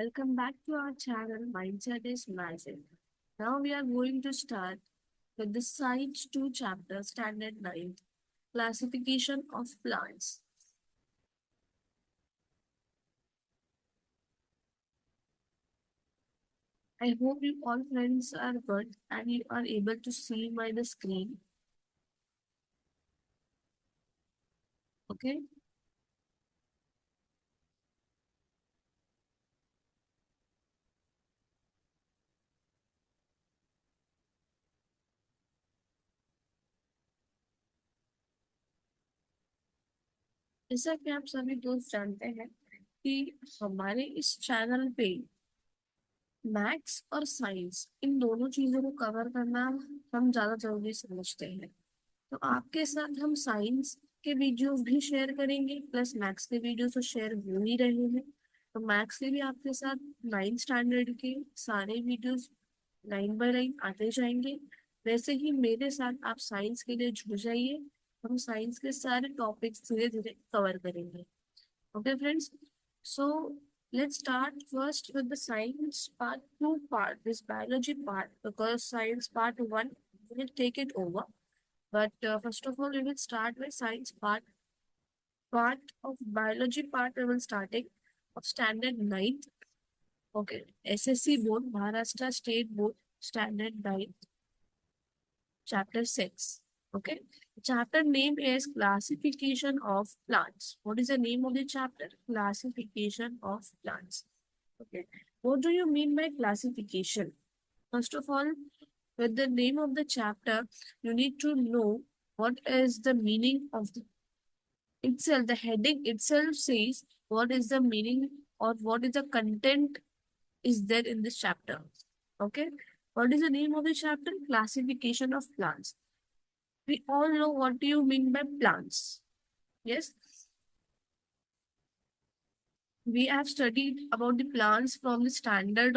Welcome back to our channel Mindset is Magic. Now we are going to start with the Science 2 chapter Standard 9 Classification of Plants. I hope you all friends are good and you are able to see my the screen. Okay. जैसा कि आप सभी दोस्त जानते हैं कि हमारे इस चैनल पे मैथ्स और साइंस इन दोनों चीजों को कवर करना हम ज्यादा जरूरी समझते हैं। तो आपके साथ हम साइंस के वीडियोस भी शेयर करेंगे प्लस मैथ्स के वीडियोस तो शेयर हो ही रहे हैं। तो मैथ्स के भी आपके साथ 9th स्टैंडर्ड के सारे वीडियोस लाइन बाय लाइन आते जाएंगे। वैसे ही मेरे साथ आप साइंस के लिए जुड़ जाइए। हम साइंस के सारे टॉपिक्स धीरे धीरे कवर करेंगे। Okay, friends. So let's start first with the science part two part, this biology part, because science part one will take it over. But first of all, we will start with science part of biology part. We will starting of standard ninth. Okay, SSC board, Maharashtra State Board, standard ninth, chapter 6. Okay, chapter name is classification of plants. What is the name of the chapter? Classification of plants. Okay, what do you mean by classification? First of all, with the name of the chapter, you need to know what is the meaning of the itself. The heading itself says what is the meaning or what is the content is there in this chapter. Okay, what is the name of the chapter? Classification of plants. We all know what do you mean by plants. Yes, we have studied about the plants from the standard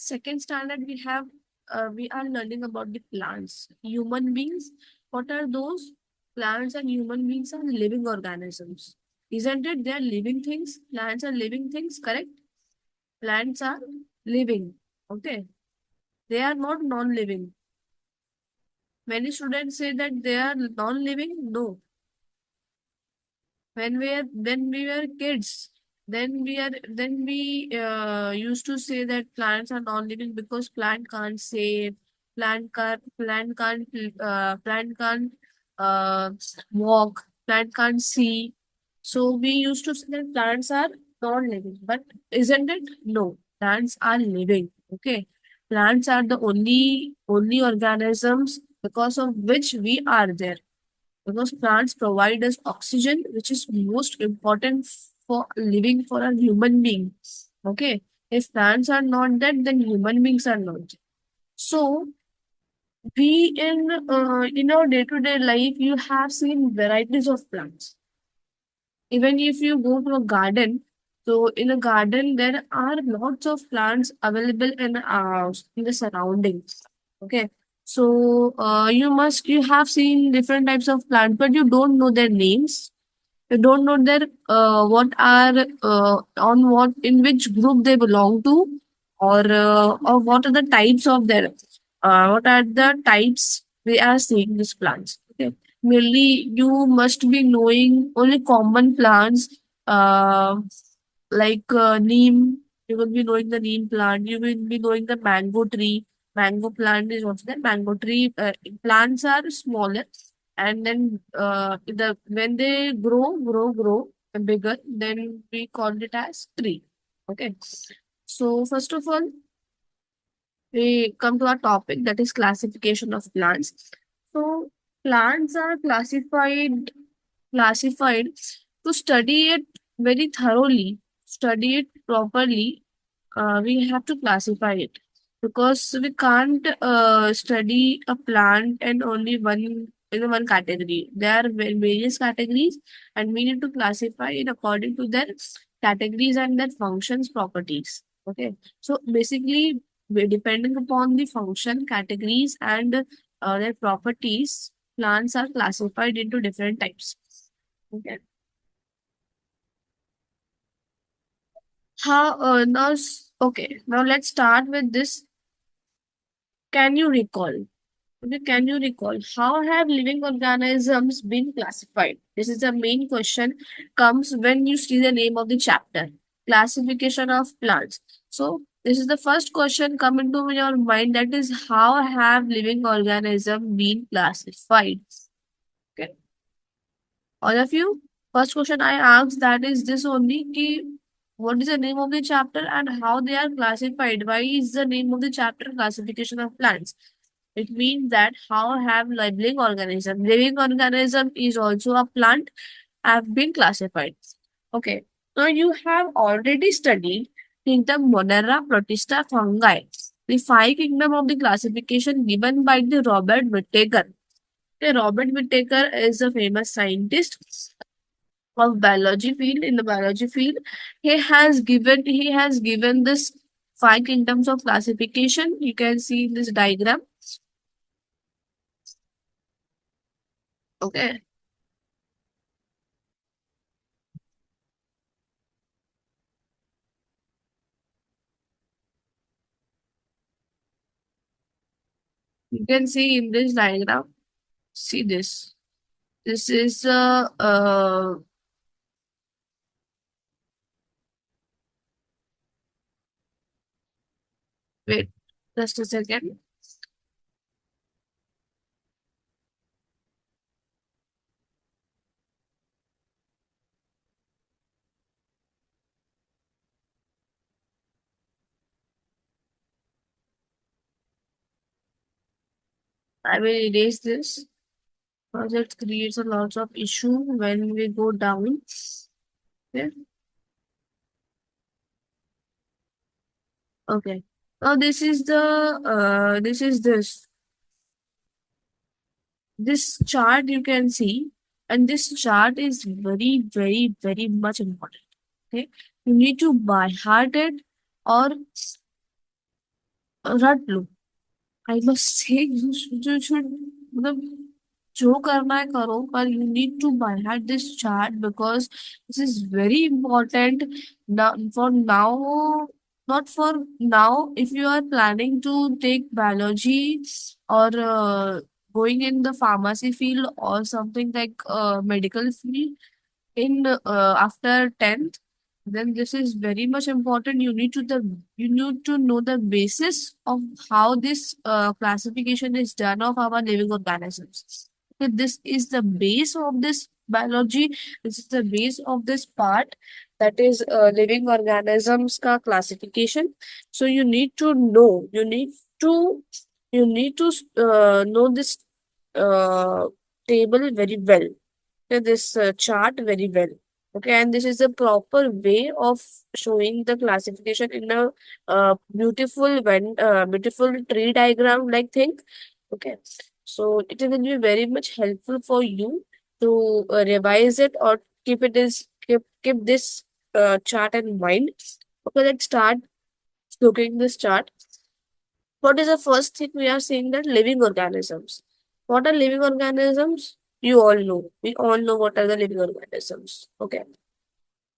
second standard. We are learning about the plants. Human beings, what are those? Plants and human beings are living organisms. Isn't it? They are living things. Plants are living things, correct? Plants are living. Okay. They are not non-living. Many students say that they are non-living. No, when we were kids, then we used to say that plants are non-living because plant can't say, plant can't walk, plant can't see. So we used to say that plants are non-living, but isn't it? No, plants are living. Okay, plants are the only organisms because of which we are there, because plants provide us oxygen, which is most important for living for a human being. Okay, if plants are not dead, then human beings are not dead. So we in our day-to-day life, you have seen varieties of plants. Even if you go to a garden, so in a garden there are lots of plants available in the surroundings. Okay, so you have seen different types of plants, but you don't know their names. You don't know their what are on what in which group they belong to, or what are the types of their what are the types we are seeing these plants. Okay, merely you must be knowing only common plants, uh, like neem. You will be knowing the neem plant. You will be knowing the mango tree. Mango plant is also there. Mango tree plants are smaller, and then when they grow bigger, then we call it as tree. Okay, so first of all, we come to our topic, that is classification of plants. So plants are classified to study it very thoroughly, study it properly. We have to classify it, because we can't study a plant and only one in one category. There are various categories, and we need to classify it according to their categories and their functions properties. Okay, so basically, depending upon the function categories and their properties, plants are classified into different types. Okay. How now? Okay, now let's start with this. Can you recall? Okay, can you recall how have living organisms been classified? This is the main question comes when you see the name of the chapter, classification of plants. So this is the first question come into your mind, that is how have living organism been classified? Okay, all of you. First question I asked that is this only ki what is the name of the chapter and how they are classified? Why is the name of the chapter classification of plants? It means that how have living organism, living organism is also a plant, have been classified. Okay. Now you have already studied kingdom Monera, Protista, fungi, the five kingdom of the classification given by the Robert Whittaker. Okay, Robert Whittaker is a famous scientist of biology field. In the biology field, he has given this five kingdoms of classification. You can see in this diagram. Okay. You can see in this diagram, see this. This is wait, just a second. I will erase this because it creates a lot of issue when we go down. Okay. Okay. Now this chart you can see, and this chart is very, very, very much important. Okay. You need to by heart it or rut low. I must say you should मतलब जो करना है करो, पर you need to by heart this chart because this is very important now, for now, not for now. If you are planning to take biology or going in the pharmacy field or something like medical field in after 10th, then this is very much important. You need to know the basis of how this classification is done of our living organisms. Okay, this is the base of this biology. This is the base of this part, that is living organisms ka classification. So to you need to know this uh, table very well, this chart very well. Okay, and this is a proper way of showing the classification in a beautiful tree diagram like thing. Okay, so it will be very much helpful for you to revise it or keep this chart in mind. Okay, let's start looking this chart. What is the first thing we are seeing? That living organisms. What are living organisms? You all know. We all know what are the living organisms. Okay.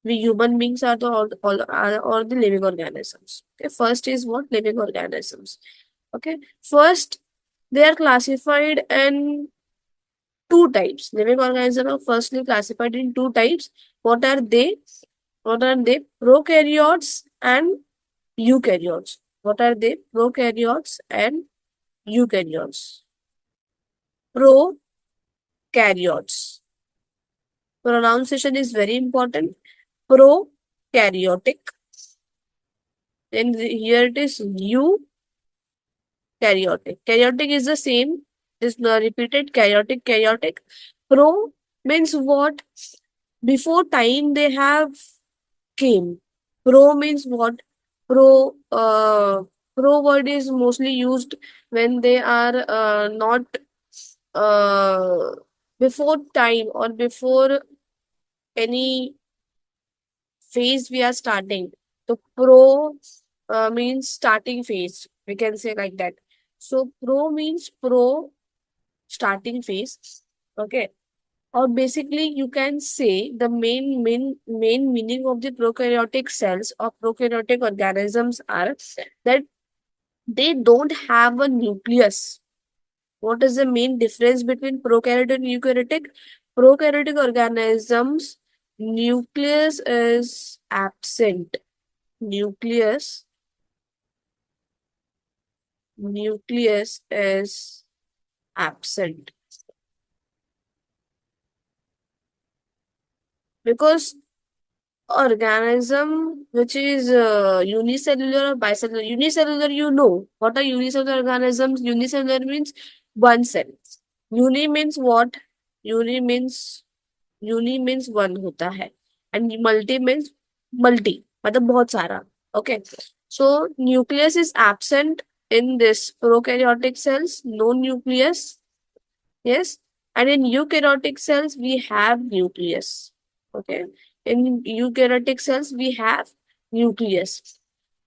We human beings are all the living organisms. Okay. First is what? Living organisms. Okay. First, they are classified in two types. Living organisms are firstly classified in two types. What are they? What are they? Prokaryotes and eukaryotes. What are they? Prokaryotes and eukaryotes. Prokaryotes. Pronunciation is very important. Prokaryotic. Then here it is eukaryotic. Karyotic is the same. Is repeated karyotic, karyotic. Pro means what? Before time they have came. Pro means what? Pro pro word is mostly used when they are not uh, before time or before any phase we are starting. The pro means starting phase. We can say like that. So pro means pro starting phase. Okay. or basically you can say the main meaning of the prokaryotic cells or prokaryotic organisms are that they don't have a nucleus. What is the main difference between prokaryotic and eukaryotic? Prokaryotic organisms, nucleus is absent. Nucleus, nucleus is absent because organism which is unicellular or bicellular. Unicellular, you know what are unicellular organisms? Unicellular means one cell. Uni means what? Uni means uni means one होता है and multi means multi मतलब बहुत सारा. Okay, so nucleus is absent in this prokaryotic cells. No nucleus. Yes. And in eukaryotic cells, we have nucleus. Okay. In eukaryotic cells, we have nucleus.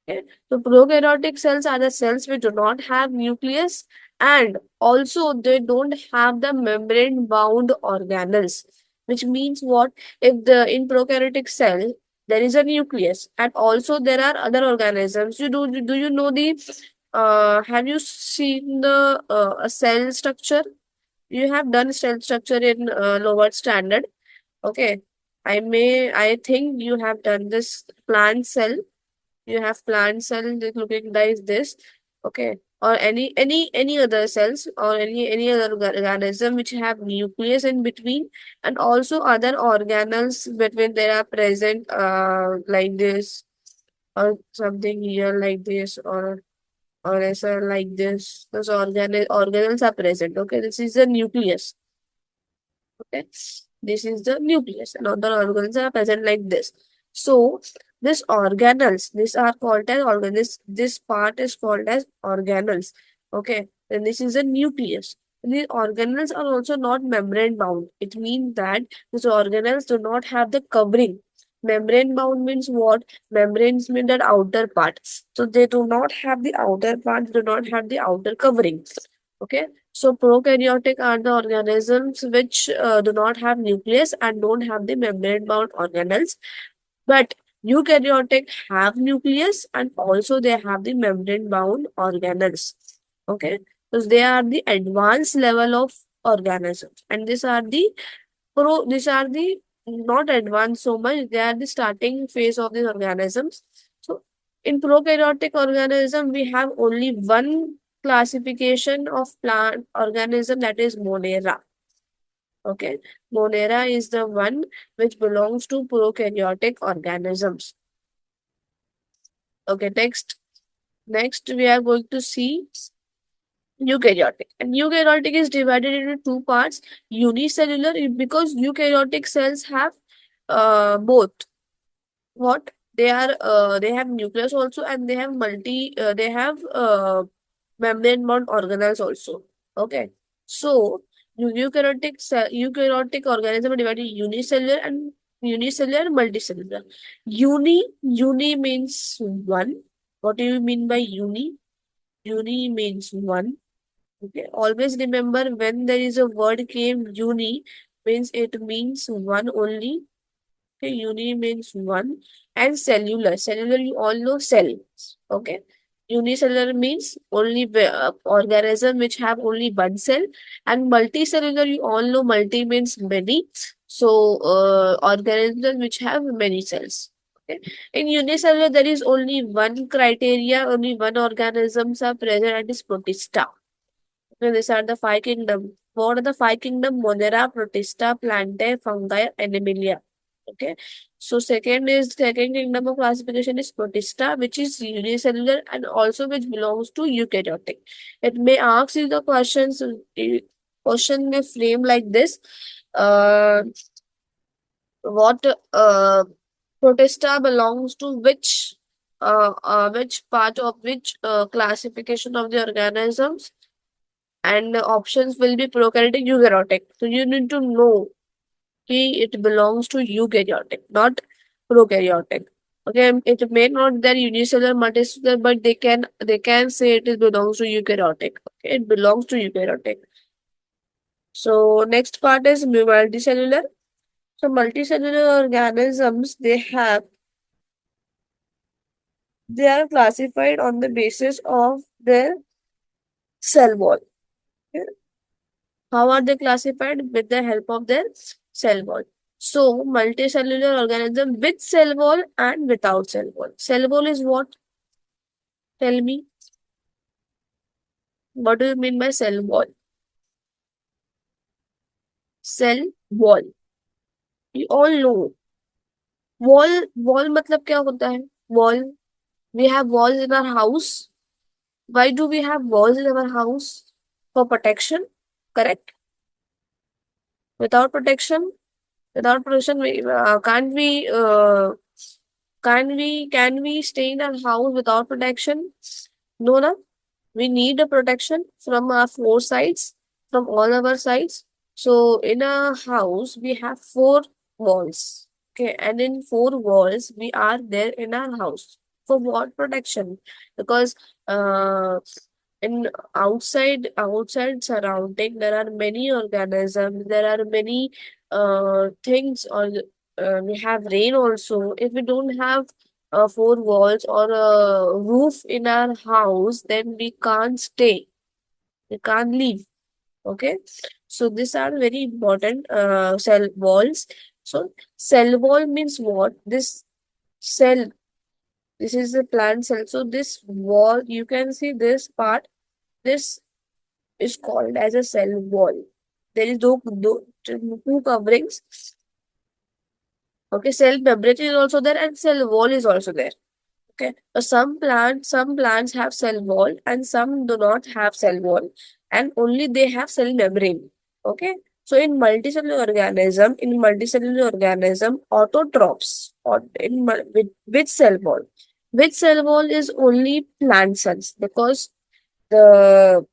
Okay. So prokaryotic cells are the cells which do not have nucleus, and also they don't have the membrane bound organelles, which means what? If the in prokaryotic cell there is a nucleus and also there are other organisms. Do you know the have you seen the a cell structure? You have done cell structure in lower standard. Okay. I think you have done this plant cell. You have plant cell that looking like this. Okay. Or any other cells or any other organism which have nucleus in between, and also other organelles between they are present like this, or something here like this, or as like this. Those organelles are present. Okay. This is the nucleus. Okay, this is the nucleus, and other organelles are present like this. So, this organelles, these are called as organelles. This part is called as organelles. Okay, and this is the nucleus. These organelles are also not membrane bound. It means that these organelles do not have the covering. Membrane bound means what? Membranes mean that outer part. So they do not have the outer part, do not have the outer covering. Okay, so prokaryotic are the organisms which do not have nucleus and don't have the membrane-bound organelles. But eukaryotic have nucleus and also they have the membrane-bound organelles. Okay, because they are the advanced level of organisms, and these are the not advanced so much. They are the starting phase of these organisms. So in prokaryotic organism, we have only one classification of plant organism, that is Monera. Okay, Monera is the one which belongs to prokaryotic organisms. Okay, next we are going to see eukaryotic. And eukaryotic is divided into two parts. Unicellular, because eukaryotic cells have both what they have nucleus also, and they have they have membrane bound organelles also. Okay, so eukaryotic organism are divided unicellular and multicellular. Uni means one. What do you mean by uni? Uni means one. Okay, always remember when there is a word came uni means it means one only. Okay, uni means one. And cellular. Cellular, you all know cell. Okay. Unicellular means only organism which have only one cell. And multicellular, you all know multi means many. So, organisms which have many cells. Okay. In unicellular, there is only one criteria, only one organisms are present, and is protista. Okay, these are the five kingdom. What are the five kingdom? Monera, protista, plantae, fungi, animalia. Okay. So second kingdom of classification is Protista, which is unicellular and also which belongs to eukaryotic. It may ask you the questions. Question may frame like this. Uh, what Protista belongs to which part of which classification of the organisms? And the options will be prokaryotic, eukaryotic. So you need to know it belongs to eukaryotic, not prokaryotic. Okay, it may not their unicellular multicellular, but they can say it belongs to eukaryotic. Okay, it belongs to eukaryotic. So next part is multicellular. So multicellular organisms, they are classified on the basis of their cell wall. Okay. How are they classified? With the help of their cell wall. So multicellular organism with cell wall and without cell wall. Cell wall is what? Tell me. What do you mean by cell wall? Cell wall. You all know. Wall मतलब क्या होता है? Wall. We have walls in our house. Why do we have walls in our house? For protection. Correct. Without protection, can we stay in our house without protection? No, no. We need a protection from our four sides, from all our sides. So in a house, we have four walls. Okay, and in four walls, we are there in our house. For what protection? Because in outside surrounding, there are many organisms, there are many things, or we have rain also. If we don't have four walls or a roof in our house, then we can't stay. We can't leave. Okay. So these are very important cell walls. So cell wall means what? This cell. This is the plant cell. So this wall, you can see this part. This is called as a cell wall. There is two coverings. Okay, cell membrane is also there and cell wall is also there. Okay. Some plants have cell wall and some do not have cell wall, and only they have cell membrane. Okay. So in multicellular organism, autotrophs or with cell wall. With cell wall is only plant cells, because the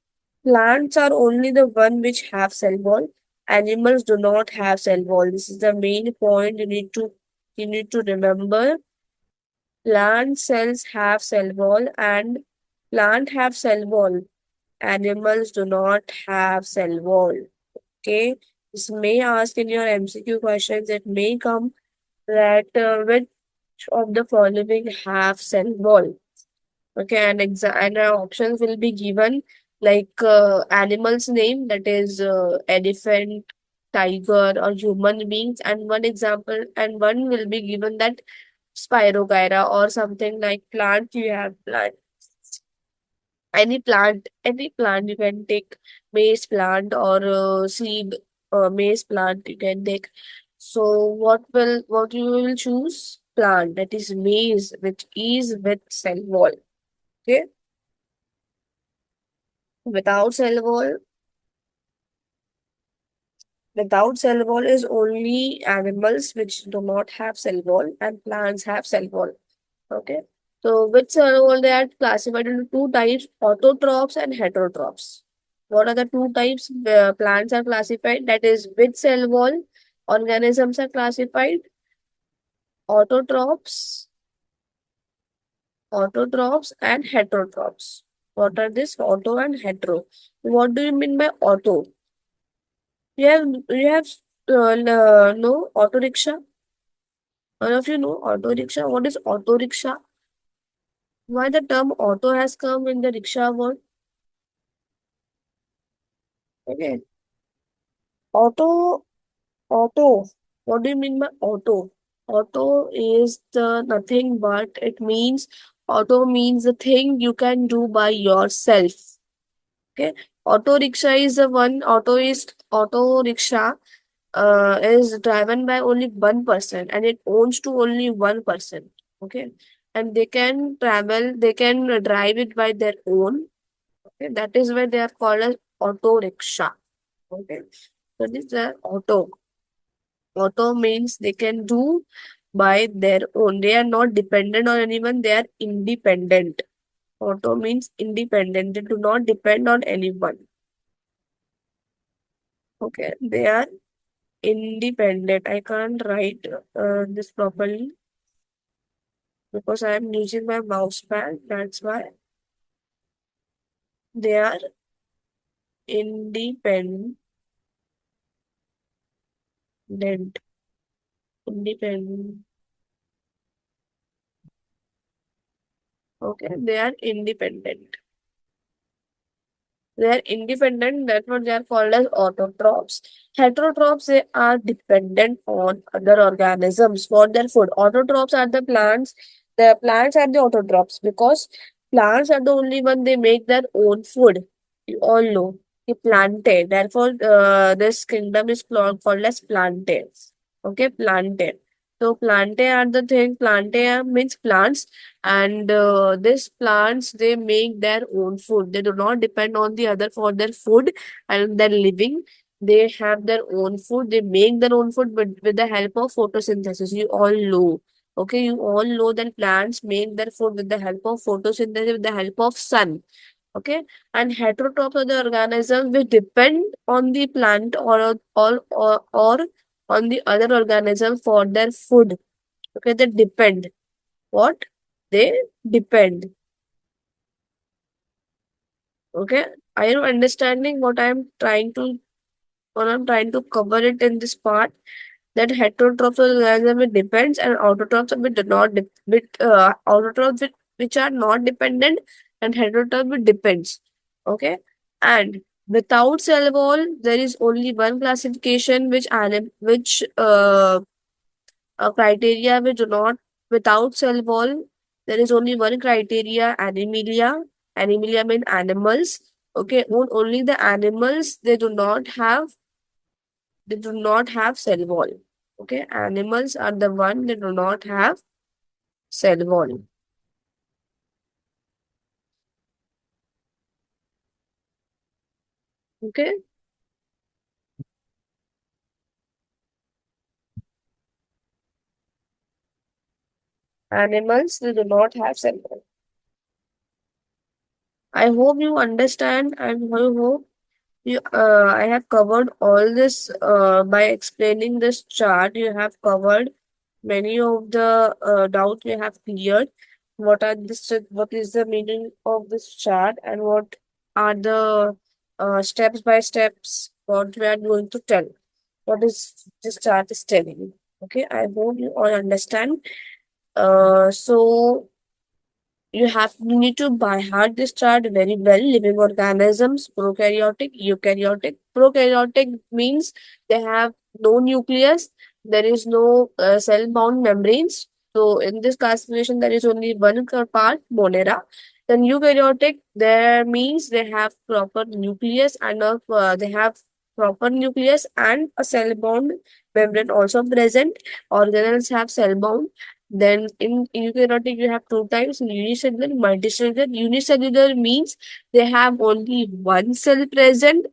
plants are only the one which have cell wall. Animals do not have cell wall. This is the main point you need to remember. Plant cells have cell wall and plant have cell wall. Animals do not have cell wall. Okay. This may ask in your MCQ questions. It may come that which of the following have cell wall. Okay, and options will be given, like animal's name, that is elephant, tiger, or human beings, and one example, and one will be given that Spirogyra or something like plant. You have plant, any plant you can take, maize plant or seed maize plant you can take. So what you will choose? Plant, that is maize, which is with cell wall. Okay. Without cell wall, without cell wall is only animals which do not have cell wall, and plants have cell wall. Okay. So with cell wall, they are classified into two types: autotrophs and heterotrophs. What are the two types plants are classified? That is, with cell wall organisms are classified autotrophs, and heterotrophs. What are this? Auto and hetero. What do you mean by auto? No auto rickshaw. All of you know auto rickshaw. What is auto rickshaw? Why the term auto has come in the rickshaw word? Okay. Auto, auto. What do you mean by auto? Auto is the nothing but auto means the thing you can do by yourself. Okay. Auto rickshaw is driven by only one person, and it owns to only one person. Okay. And they can drive it by their own. Okay. That is why they are called as auto rickshaw. Okay. So this is auto. Auto means they can do by their own. They are not dependent on anyone, they are independent. Auto means independent. They do not depend on anyone. Okay. They are independent. I can't write this properly because I am using my mouse pad. That's why they are independent. Independent. Okay, they are independent. They are independent, therefore they are called as autotrophs. Heterotrophs, they are dependent on other organisms for their food. Autotrophs are the plants. The plants are the autotrophs because plants are the only one they make their own food. You all know the plantae. Therefore, this kingdom is called as plantae. Okay, plantae. So plantae are the thing. Plantae means plants, and these plants they make their own food. They do not depend on the other for their food and their living. They have their own food. They make their own food, but with the help of photosynthesis. You all know. Okay, you all know that plants make their food with the help of photosynthesis, with the help of sun. Okay, and heterotrophs are the organisms which depend on the plant or on the other organism for their food. Okay, they depend. What? They depend. Okay. Are you understanding what I'm trying to cover it in this part? That heterotrophs organism it depends and autotrophs which do not autotrophs which are not dependent and heterotrophs which depends. Okay. And without cell wall, there is only one classification which criteria we do not without cell wall. There is only one criteria, animalia. Animalia mean animals. Okay, only the animals they do not have cell wall. Okay, animals are the one they do not have cell wall. Okay, animals they do not have cell wall. I hope you understand and I hope I have covered all this by explaining this chart. You have covered many of the doubts you have cleared. What is the meaning of this chart and what are the steps by steps what we are going to tell. What is this chart is telling. Okay, I hope you all understand. So you need to by heart this chart very well. Living organisms, prokaryotic, eukaryotic. Prokaryotic means they have no nucleus, there is no cell bound membranes. So in this classification, there is only one part, Monera. Then eukaryotic, there means they have proper nucleus and they have proper nucleus and a cell bound membrane also present. Organelles have cell bound. Then in eukaryotic, you have two types, unicellular, multicellular. Unicellular means they have only one cell present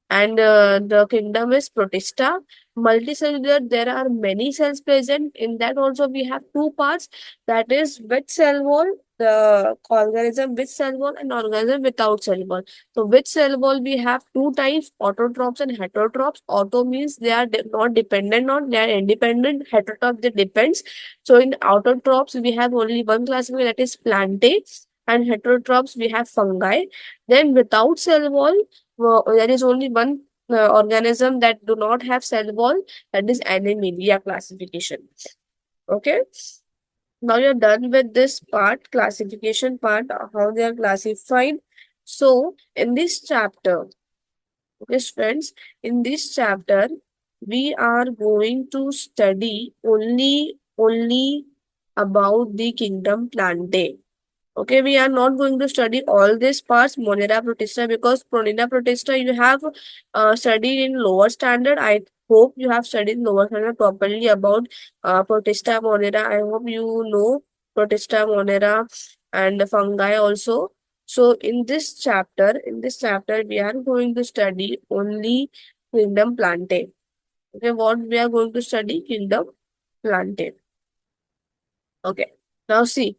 and the kingdom is Protista. Multicellular, there are many cells present. In that also we have two parts, that is with cell wall, the organism with cell wall and organism without cell wall. So with cell wall we have two types, autotrophs and heterotrophs. Auto means they are not dependent on, they are independent. Heterotroph they depends. So in autotrophs we have only one classification, that is plantae, and heterotrophs we have fungi. Then without cell wall, there is only one organism that do not have cell wall, that is Animalia classification. Okay. Now you're done with this part, classification part, how they are classified. So in this chapter, okay, friends, in this chapter, we are going to study only about the kingdom Plantae. Okay, we are not going to study all these parts, Monera protista, because Monera protista you have studied in lower standard. I hope you have studied lower standard properly about protista monera. I hope you know protista monera and the fungi also. So in this chapter, we are going to study only kingdom Plantae. Okay, what we are going to study? Kingdom Plantae. Okay, now see.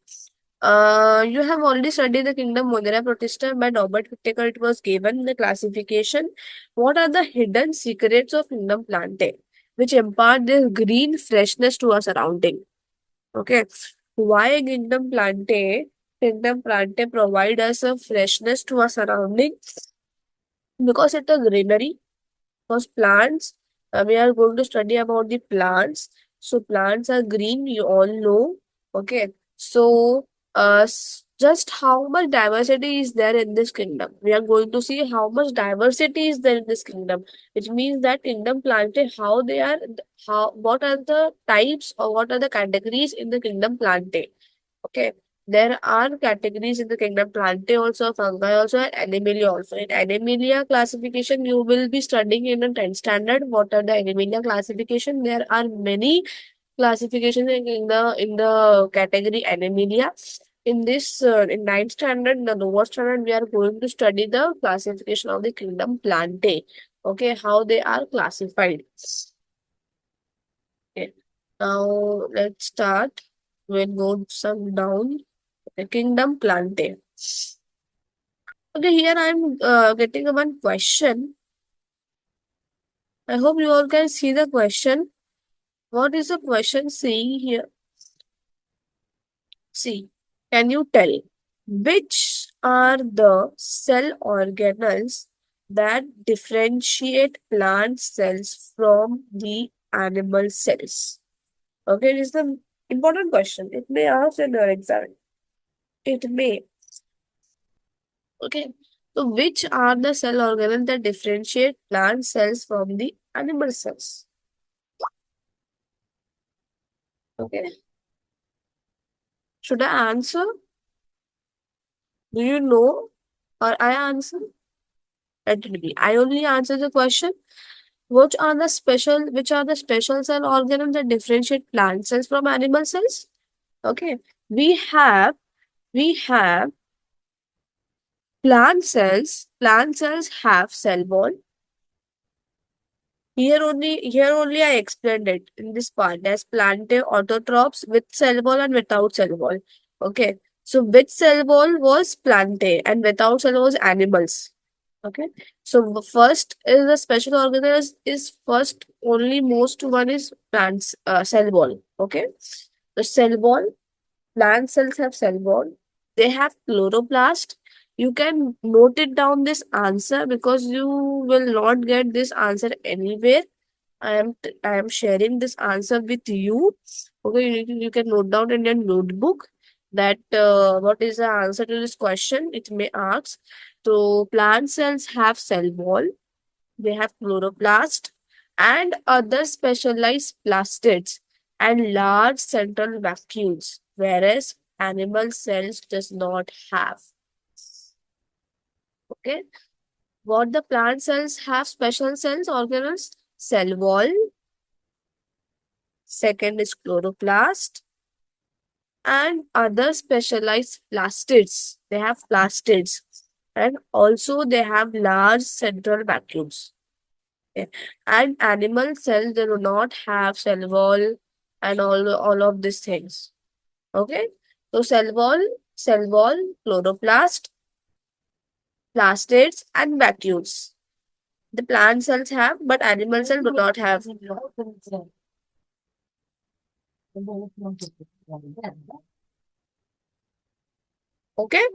You have already studied the kingdom Modera Protista by Robert Whittaker. It was given the classification. What are the hidden secrets of kingdom Plantae, which impart this green freshness to our surrounding? Okay, why kingdom Plantae? Kingdom Plantae provide us a freshness to our surrounding because it's a greenery. Because plants We are going to study about the plants. So plants are green, you all know. Okay. So just how much diversity is there in this kingdom? We are going to see how much diversity is there in this kingdom, which means that kingdom plantae, how they are, how what are the types or what are the categories in the kingdom plantae. Okay. There are categories in the kingdom plantae also, fungi also, and animalia also. In animalia classification, you will be studying in a 10th standard. What are the animalia classification? There are many classifications in the category animalia. In this in 9th standard, the lower standard, we are going to study the classification of the kingdom plantae. Okay, how they are classified. Okay. Now let's start. We'll go some down. The kingdom plantae. Okay, here I'm getting one question. I hope you all can see the question. What is the question saying here? See, can you tell which are the cell organelles that differentiate plant cells from the animal cells? Okay, this is the important question. It may ask in your exam. It may. Okay. So, which are the cell organelles that differentiate plant cells from the animal cells? Okay. Should I answer? Do you know? Or I answer? Let it be. I only answer the question. Which are the special cell organelles that differentiate plant cells from animal cells? Okay. We have we have plant cells. Plant cells have cell wall. Here only I explained it in this part. There's plantae autotrophs with cell wall and without cell wall. Okay. So with cell wall was plantae and without cell wall was animals. Okay. So the first is the special organelles is first only most one is plants cell wall. Okay. The cell wall, plant cells have cell wall. They have chloroplast. You can note it down this answer because you will not get this answer anywhere. I am sharing this answer with you. Okay, you can note down in your notebook that what is the answer to this question. It may ask. So plant cells have cell wall, they have chloroplast and other specialized plastids and large central vacuoles, whereas animal cells does not have. Okay, what the plant cells have special cells organelles, cell wall. Second is chloroplast and other specialized plastids. They have plastids and also they have large central vacuoles. Okay. And animal cells, they do not have cell wall and all of these things. Okay. So cell wall, chloroplast, plastids and vacuoles. The plant cells have, but animal cells do not have. Okay.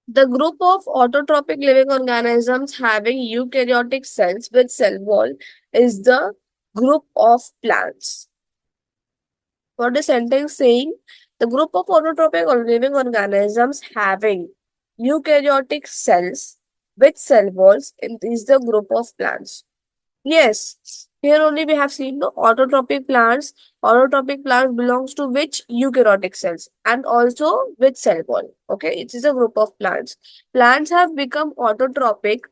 The group of autotrophic living organisms having eukaryotic cells with cell wall is the group of plants. What is sentence saying? The group of autotrophic or living organisms having eukaryotic cells with cell walls is the group of plants. Yes, here only we have seen the autotrophic plants. Autotrophic plants belongs to which eukaryotic cells and also with cell wall. Okay, it is a group of plants. Plants have become autotrophic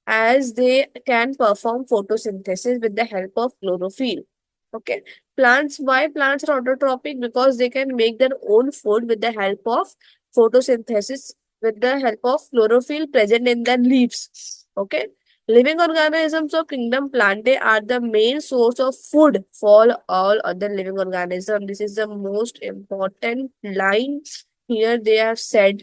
as they can perform photosynthesis with the help of chlorophyll. Okay, why plants are autotrophic? Because they can make their own food with the help of photosynthesis with the help of chlorophyll present in their leaves. Okay. Living organisms of kingdom plantae are the main source of food for all other living organisms. This is the most important line. Here they have said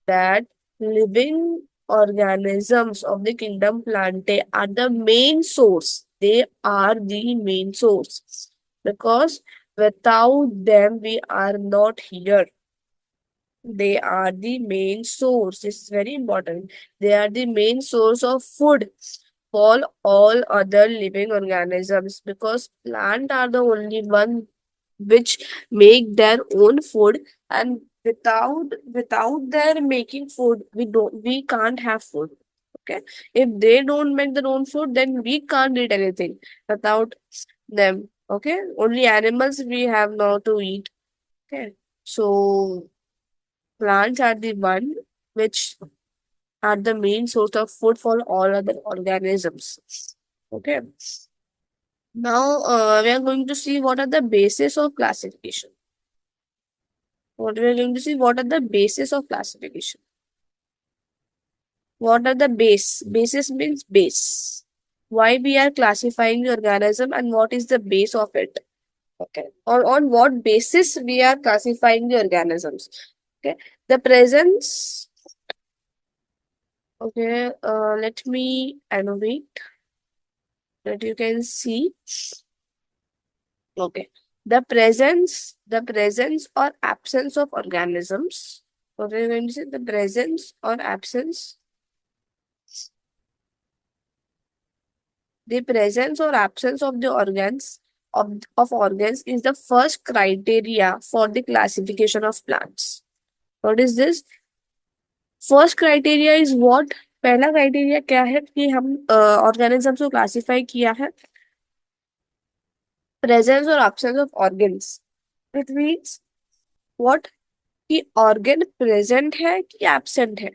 that living organisms of the kingdom plantae are the main source. They are the main source because without them we are not here. They are the main source. This is very important. They are the main source of food fall all other living organisms, because plants are the only one which make their own food, and without their making food, we can't have food. Okay, if they don't make their own food, then we can't eat anything without them. Okay, only animals we have now to eat. Okay, so plants are the one which are the main source of food for all other organisms. Okay, now we are going to see what are the basis of classification. What we are going to see, what are the basis of classification. What are the base? Basis means base. Why we are classifying the organism and what is the base of it? Okay. On what basis we are classifying the organisms? Okay. The presence. Okay. Let me annotate that you can see. Okay. The presence or absence of organisms. What are you going to say? The presence or absence. The presence or absence of the organs of organs is the first criteria for the classification of plants. What is this? First criteria is what? पहला criteria क्या है कि हम organisms को classify किया है? Presence or absence of organs. It means what? कि organ present है कि absent है.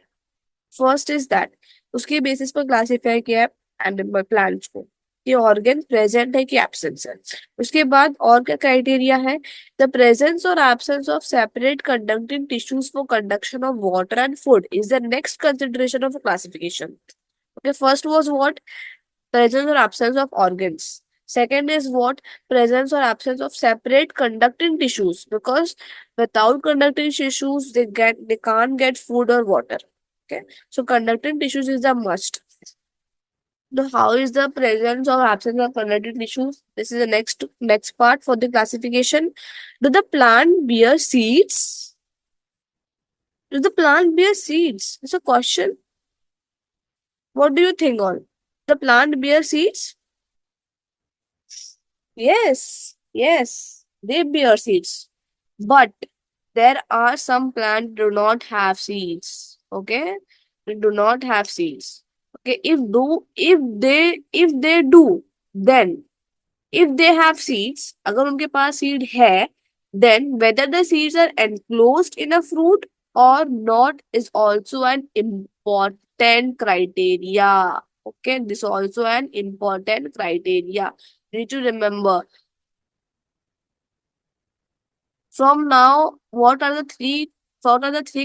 फर्स्ट इज दैट, उसके बेसिस पर क्लासिफाई किया है एनिमल प्लांट्स को कि ऑर्गन प्रेजेंट है कि एब्सेंस है. उसके बाद और क्या क्राइटेरिया है? द प्रेजेंस और absence of separate conducting tissues for conduction of water and food is the next consideration of classification. Okay, first was what? Presence or absence of organs. Second is what? Presence or absence of separate conducting tissues, because without conducting tissues they can't get food or water. Okay, so conducting tissues is a must. Now, how is the presence or absence of conducting tissues? This is the next part for the classification. Do the plant bear seeds? Do the plant bear seeds? It's a question. What do you think on? The plant bear seeds? Yes, yes, they bear seeds. But there are some plants do not have seeds. Okay, they do not have seeds. Okay, if they do, then if they have seeds, अगर उनके पास seed है, then whether the seeds are enclosed in a fruit or not is also an important criteria. Okay, this is also an important criteria. You need to remember. From now, what are the three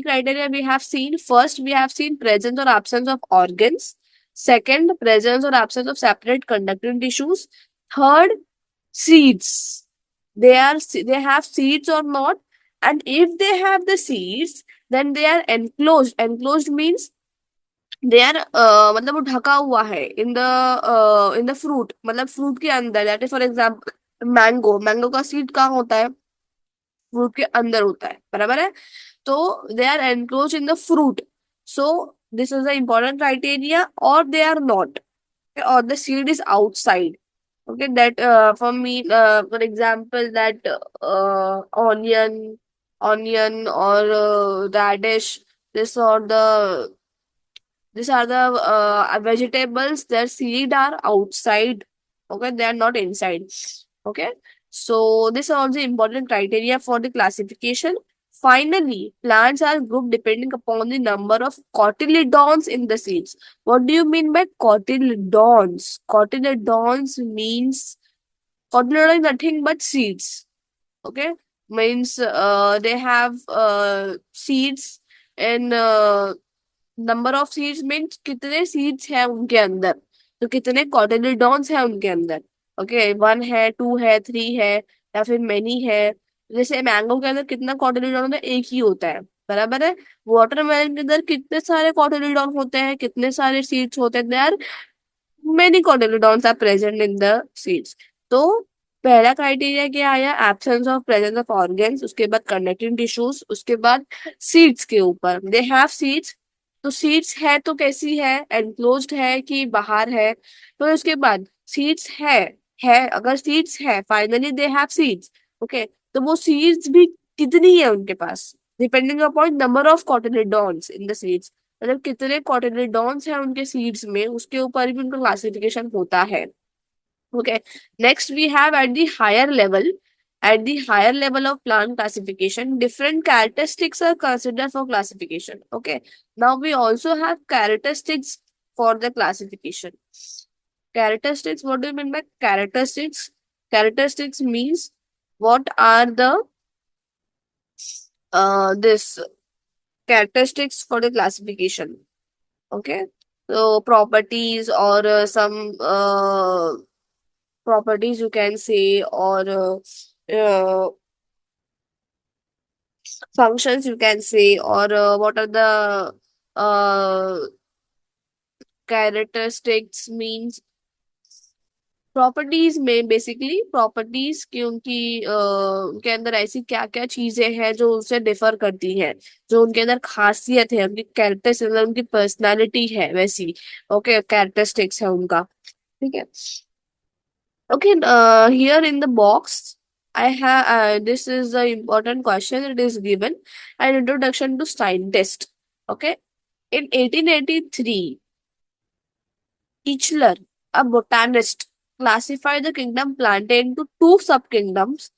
criteria we have seen? First, we have seen presence or absence of organs. Second, presence or absence of separate conducting tissues. Third, seeds. They have seeds or not, and if they have the seeds, then they are enclosed. Enclosed means they are मतलब वो ढका हुआ है इन the fruit, मतलब fruit के अंदर. That is for example mango. Mango का seed कहाँ होता है? फ्रूट के अंदर होता है, बराबर है. तो they are enclose in the fruit. So this is the important criteria. और they are not, or the seed is outside. Okay, that for me, for example, that onion or radish, this or the these are the vegetables. Their seed are outside. Okay, they are not inside. Okay, so this is also important criteria for the classification. Finally, plants are grouped depending upon the number of cotyledons in the seeds. What do you mean by cotyledons? Cotyledons means cotyledon is nothing but seeds. Okay, means they have seeds in number of seeds means कितने seeds हैं उनके अंदर, तो कितने cotyledons हैं उनके अंदर. Okay, one है, टू है, थ्री है, या फिर मेनी है. जैसे मैंगो के अंदर कितना कॉटिलिडॉन होता है? एक ही होता है, बराबर है. वाटरमेलन के अंदर कितने सारे कॉटिलिडॉन होते हैं? कितने सारे सीड्स होते हैं? They are many cotyledons are present in the seeds. तो पहला क्राइटेरिया क्या आया? Absence of presence of organs. उसके बाद कंडक्टिंग टिश्यूज. उसके बाद सीड्स के ऊपर दे हैव सीड्स. तो सीड्स है तो कैसी है, एनक्लोज्ड है कि बाहर है। फिर उसके बाद सीड्स है अगर सीड्स है, finally they have seeds, okay, तो वो सीड्स भी कितनी है उनके पास, depending upon number of cotyledons in the seeds, मतलब कितने कॉटिलेडॉन्स हैं उनके सीड्स में, उसके ऊपर भी उनका क्लासिफिकेशन होता है। Okay. Next, we have at the higher level of plant classification, different characteristics are considered for classification. Okay. Now we also have characteristics for the classification. Characteristics, what do you mean by characteristics? Characteristics means what are the this characteristics for the classification. Okay. So properties or some properties you can say, or functions you can say, or what are the uh, characteristics means properties में basically properties की उनकी उनके अंदर ऐसी क्या क्या चीजें हैं जो उनसे डिफर करती हैं, जो उनके अंदर खासियत है, उनकी कैरेक्टर्स मतलब उनकी पर्सनालिटी है वैसी। ओके, कैरेक्टरिस्टिक्स है उनका। ठीक है। Okay, here in the box, I have this is the important question. It is given an introduction to scientist. Okay, in 1883, Eichler, a botanist, classified the kingdom Plantae into two subkingdoms.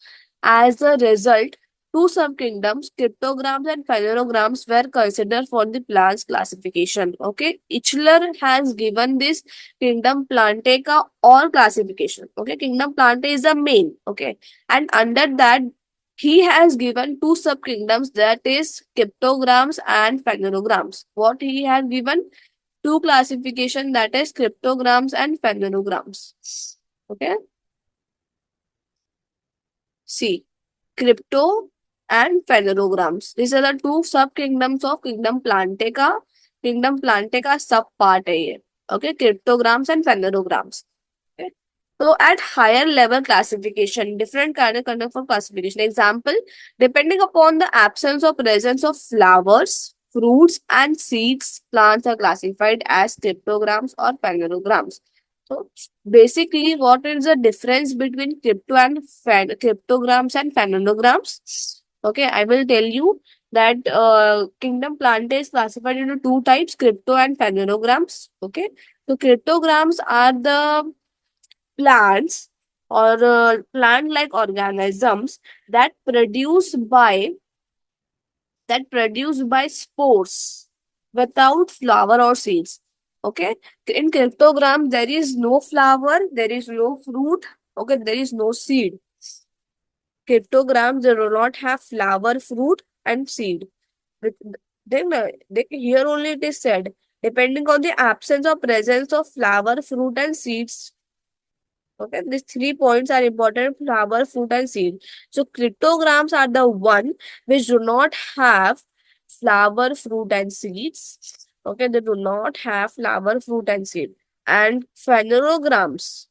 As a result, two subkingdoms, cryptograms and phanerograms, were considered for the plant's classification. Okay, Eichler has given this kingdom Plantae ka all classification. Okay, kingdom Plantae is the main. Okay, and under that he has given two subkingdoms, that is cryptograms and phanerograms. What he has given? Two classification, that is cryptograms and phanerograms. Okay. See, crypto and phanerograms. These are the two sub kingdoms of kingdom Plantae का, kingdom Plantae का सब part है ये. Okay, cryptograms and phanerograms. Okay. So at higher level classification, different kind of classification. Example, depending upon the absence or presence of flowers, fruits and seeds, plants are classified as cryptograms or phanerograms. So basically, what is the difference between cryptograms and phanerograms? Okay, I will tell you that kingdom Plantae is classified into two types, crypto and phanerograms. Okay, so cryptograms are the plants or plant-like organisms that produce by spores without flower or seeds. Okay, in cryptogram there is no flower, there is no fruit. Okay, there is no seed. Cryptograms they do not have flower, fruit, and seed. With- Then here only it is said, depending on the absence or presence of flower, fruit, and seeds. Okay, these 3 points are important: flower, fruit, and seed. So cryptograms are the one which do not have flower, fruit, and seeds. Okay, they do not have flower, fruit, and seed. And phanerograms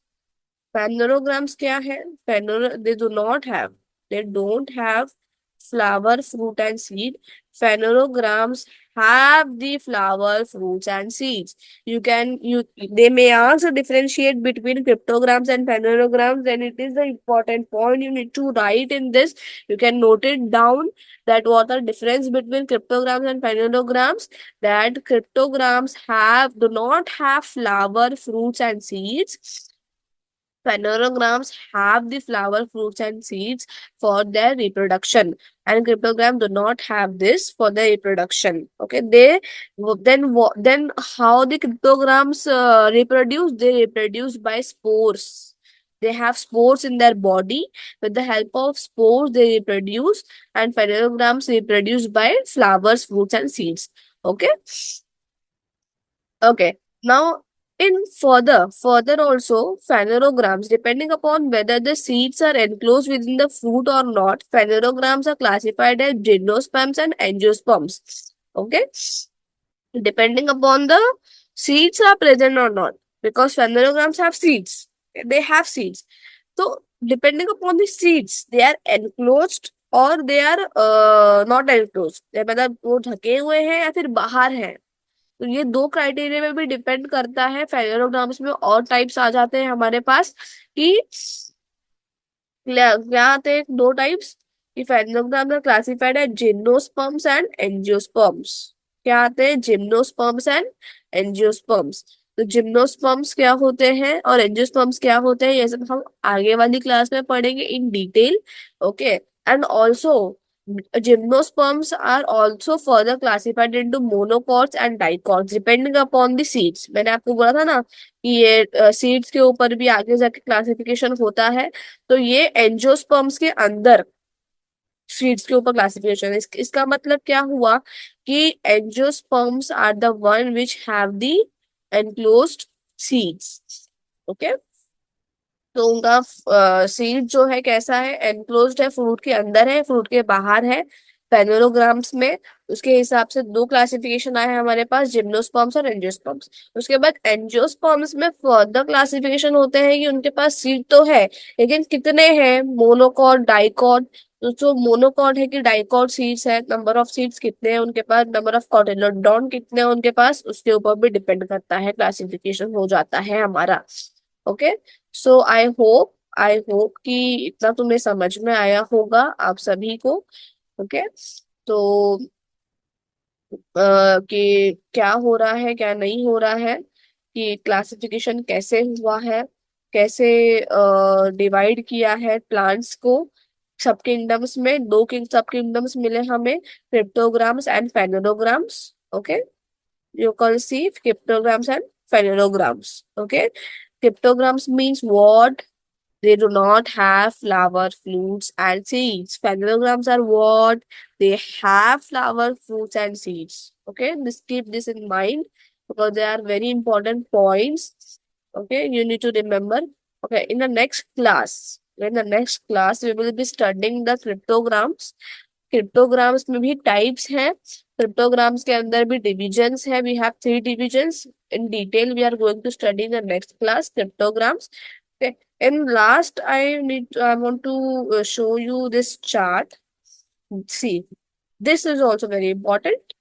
क्या है? They do not have. They don't have flower, fruit, and seed. Phanerograms have the flower, fruits, and seeds. They may also differentiate between cryptograms and phanerograms, and it is the important point you need to write in this. You can note it down that what are difference between cryptograms and phanerograms. That cryptograms do not have flower, fruits, and seeds. Phanerograms have the flower, fruits, and seeds for their reproduction, and cryptograms do not have this for their reproduction. Okay, then how the cryptograms reproduce? They reproduce by spores. They have spores in their body. With the help of spores, they reproduce, and phanerograms reproduce by flowers, fruits, and seeds. Okay. Okay. Now, in further also, phanerograms, depending upon whether the seeds are enclosed within the fruit or not, phanerograms are classified as gymnosperms and angiosperms. Okay. Depending upon the seeds are present or not, because phanerograms have seeds. They have seeds. So, depending upon the seeds, they are enclosed और they are not enclose, मतलब वो ढके हुए हैं या फिर बाहर है. तो ये दो क्राइटेरिया में भी डिपेंड करता है। फेलोग्राम्स में और टाइप्स आ जाते हैं हमारे पास कि क्या आते हैं, दो टाइप्स कि फेलोग्राम में क्लासिफाइड है जिम्नोस्पर्म्स एंड एंजियोस्पर्म्स। क्या आते हैं? Gymnosperms and angiosperms. तो जिम्नोस्पर्म्स क्या होते हैं और एंजियोस्पर्म्स क्या होते हैं, ये सब हम आगे वाली क्लास में पढ़ेंगे in detail. Okay. And also gymnosperms are also further classified into monocots and dicots depending upon the seeds। मैंने आपको बोला था ना कि ये सीड्स के ऊपर भी आगे जाके क्लासिफिकेशन होता है। तो ये एंजियोस्पर्म्स के अंदर सीड्स के ऊपर क्लासिफिकेशन है। इसका मतलब क्या हुआ कि angiosperms are the one which have the enclosed seeds. Okay. तो उनका सीड जो है कैसा है? एनक्लोज्ड है, फ्रूट के अंदर है, फ्रूट के बाहर है फेनोलोग्राम्स में। उसके हिसाब से दो क्लासिफिकेशन आए हैं हमारे पास, जिम्नोस्पर्म्स और एंजियोस्पर्म्स। उसके बाद एंजियोस्पर्म्स में फर्दर क्लासिफिकेशन होते हैं कि उनके पास सीड तो है लेकिन कितने हैं, मोनोकॉट डाइकॉट। तो जो मोनोकॉट है कि डाइकॉट सीड्स है, नंबर ऑफ सीड्स कितने हैं उनके पास, नंबर ऑफ कॉटिलोडॉन कितने हैं उनके पास, उसके ऊपर भी डिपेंड करता है, क्लासिफिकेशन हो जाता है हमारा। ओके। सो आई होप कि इतना तुम्हें समझ में आया होगा आप सभी को। ओके। तो कि क्या हो रहा है क्या नहीं हो रहा है, कि क्लासिफिकेशन कैसे हुआ है, कैसे डिवाइड किया है प्लांट्स को। सब किंगडम्स में दो सब किंगडम्स मिले हमें, cryptograms and phanerograms. Okay. you conceive cryptograms and phenograms. Okay. Cryptograms means what? They do not have flower, fruits, and seeds. Phenograms are what? They have flower, fruits, and seeds. Okay, this keep this in mind because they are very important points. Okay, you need to remember. Okay, in the next class, we will be studying the cryptograms। क्रिप्टोग्राम्स में भी types हैं, क्रिप्टोग्राम्स के अंदर भी divisions है, we have 3 divisions। In detail we are going to study in the next class cryptograms. And last, I want to show you this chart. See, this is also very important.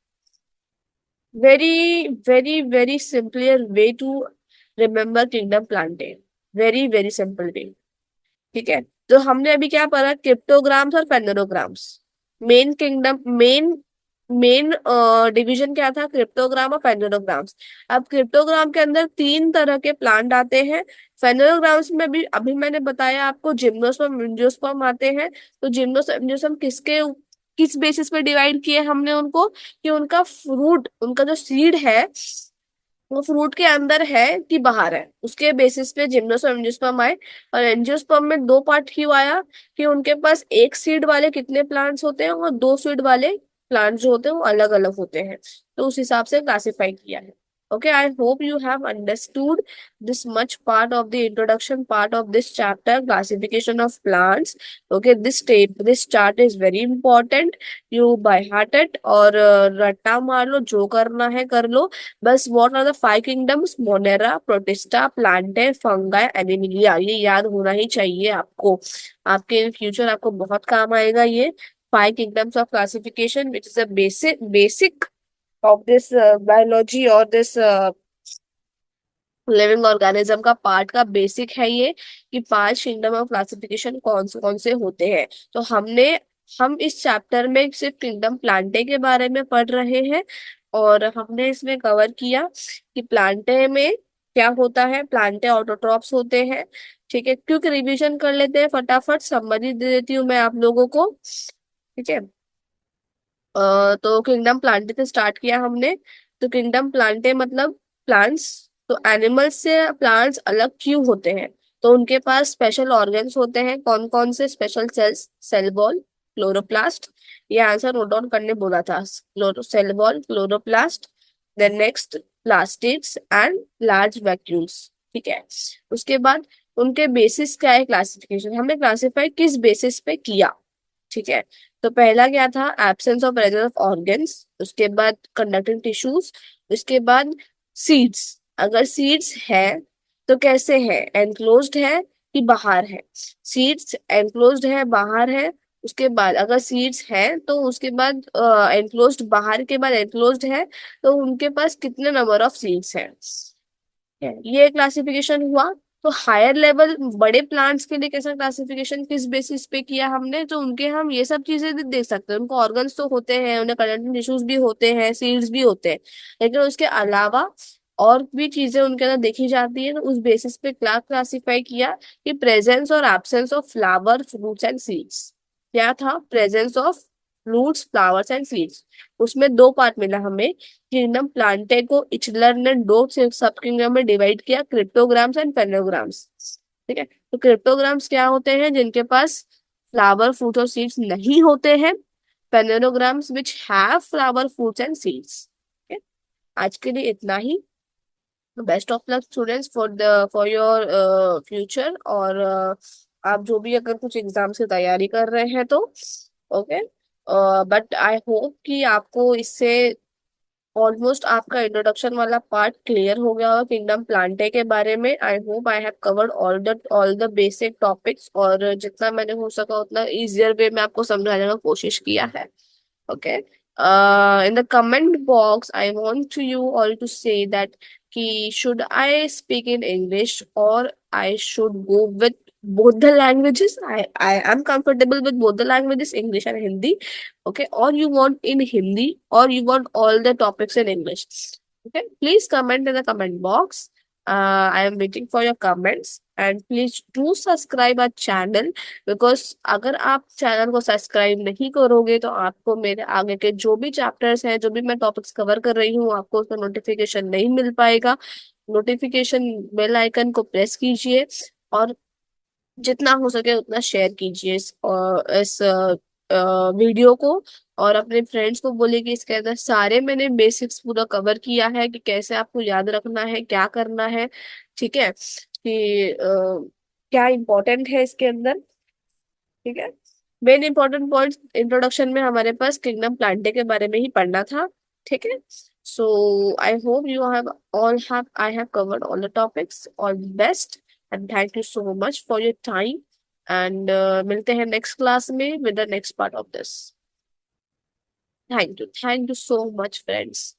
Very, very, very simpler way to remember kingdom planting. Very, very simple way। ठीक है। तो हमने अभी क्या पढ़ा? Cryptograms और phanerograms. Main kingdom main main division क्या था? क्रिप्टोग्राम और फेनोग्राम्स। अब क्रिप्टोग्राम के अंदर 3 तरह के प्लांट आते हैं। फेनोग्राम्स में भी अभी मैंने बताया आपको जिम्नोस्पर्म एंजियोस्पर्म आते हैं। तो जिम्नोस्पर्म एंजियोस्पर्म किस बेसिस पे डिवाइड किए हमने उनको, कि उनका फ्रूट, उनका जो सीड है वो फ्रूट के अंदर है कि बाहर है, उसके बेसिस पे जिम्नोस्पर्म एंजियोस्पर्म आए। और एंजियोस्पर्म में 2 पार्ट क्यों आया? कि उनके पास एक सीड वाले कितने प्लांट्स होते हैं और 2 सीड वाले प्लांट्स जो होते हैं वो अलग अलग होते हैं। तो उस हिसाब से क्लासिफाई किया है। Okay, I hope you have understood this much part of the introduction part of this chapter, classification of plants। Okay, this chart is very important। You by heart it और रट्टा मार लो, जो करना है कर लो। बस what are the 5 kingdoms? Monera, Protista, Plantae, Fungi, Animalia. ये याद होना ही चाहिए आपको, आपके इन फ्यूचर आपको बहुत काम आएगा ये 5 kingdoms of classification which is a basic of this biology और this लिविंग ऑर्गेनिज्म का पार्ट का बेसिक है ये, कि 5 किंगडम ऑफ क्लासिफिकेशन कौन से होते हैं। तो हम इस चैप्टर में सिर्फ किंगडम प्लांटे के बारे में पढ़ रहे हैं और हमने इसमें कवर किया कि प्लांटे में क्या होता है। प्लांटे ऑटोट्रॉप्स होते हैं। ठीक है, क्विक रिवीजन कर लेते हैं, फटाफट समरी दे देती हूँ मैं आप लोगों को। ठीक है। तो किंगडम प्लांटे से स्टार्ट किया हमने। तो किंगडम प्लांटे मतलब प्लांट्स। तो एनिमल्स से प्लांट्स अलग क्यों होते हैं? तो उनके पास स्पेशल ऑर्गन्स होते हैं। कौन कौन से special cells? Cell wall, chloroplast. ये आंसर नोट डाउन करने बोला था। Cell wall, chloroplast, then next plastids and large vacuoles. ठीक है। उसके बाद उनके बेसिस क्या है? क्लासिफिकेशन हमने क्लासिफाई किस बेसिस पे किया? ठीक है। तो पहला क्या था? Absence of presence of organs. उसके बाद कंडक्टिंग टिश्यूज। उसके बाद सीड्स। अगर सीड्स है तो कैसे है? एनक्लोज्ड है कि बाहर है? सीड्स एनक्लोज्ड है, बाहर है, उसके बाद अगर सीड्स हैं तो उसके बाद एनक्लोज्ड, बाहर के बाद एनक्लोज्ड है तो उनके पास कितने नंबर ऑफ सीड्स हैं। ये क्लासिफिकेशन हुआ। तो हायर लेवल बड़े प्लांट्स के लिए कैसा क्लासिफिकेशन, किस बेसिस पे किया हमने, तो उनके हम ये सब चीजें भी देख सकते हैं, उनको ऑर्गन्स तो होते हैं, उन्हें कंडक्टिंग टिश्यूज भी होते हैं, सीड्स भी होते हैं, लेकिन उसके अलावा और भी चीजें उनके अंदर देखी जाती है। तो उस बेसिस पे क्लासिफाई किया कि प्रेजेंस और absence of flower, fruits and seeds. क्या था, presence of fruits, flowers and seeds. उसमें दो पार्ट मिला हमें। किंगडम प्लांटे को इचलर ने दो सब किंगडम में डिवाइड किया, क्रिप्टोग्राम्स एंड पेनोग्राम्स। ठीक है, तो क्रिप्टोग्राम्स क्या होते हैं, जिनके पास फ्लावर, फ्रूट और सीड्स नहीं होते हैं। Phanerograms which have flower, fruits and seeds. आज के लिए इतना ही। Best of luck students for your future. और आप जो भी अगर कुछ एग्जाम्स की तैयारी कर रहे हैं तो ओके। बट आई होप कि आपको इससे ऑलमोस्ट आपका इंट्रोडक्शन वाला पार्ट क्लियर हो गया होगा किंगडम प्लांटे के बारे में। I hope I have covered all the basic topics, और जितना मैंने हो सका उतना इजियर वे में आपको समझाने का कोशिश किया है। Okay. In the comment box, I want to you all to say that should I speak in English or I should go with both the languages. I am comfortable with both the languages, English and Hindi. Okay. Or you want in Hindi, or you want all the topics in English. Okay. Please comment in the comment box. I am waiting for your comments, and please do subscribe our channel, because अगर आप channel को subscribe नहीं करोगे तो आपको मेरे आगे के जो भी चैप्टर्स हैं, जो भी मैं टॉपिक्स कवर कर रही हूँ, आपको उसका नोटिफिकेशन नहीं मिल पाएगा। नोटिफिकेशन बेल आइकन को प्रेस कीजिए, और जितना हो सके उतना शेयर कीजिए इस वीडियो को। और अपने फ्रेंड्स को बोलिए कि इसके अंदर सारे मैंने बेसिक्स पूरा कवर किया है कि कैसे आपको याद रखना है, क्या करना है। ठीक है, कि क्या इम्पोर्टेंट है इसके अंदर। ठीक है, मेन इंपॉर्टेंट पॉइंट्स इंट्रोडक्शन में हमारे पास किंगडम प्लांटे के बारे में ही पढ़ना था। ठीक है, so I hope you have all have I have covered all the topics. All best, and thank you so much for your time. And मिलते हैं नेक्स्ट क्लास में with the next part of this. Thank you so much friends.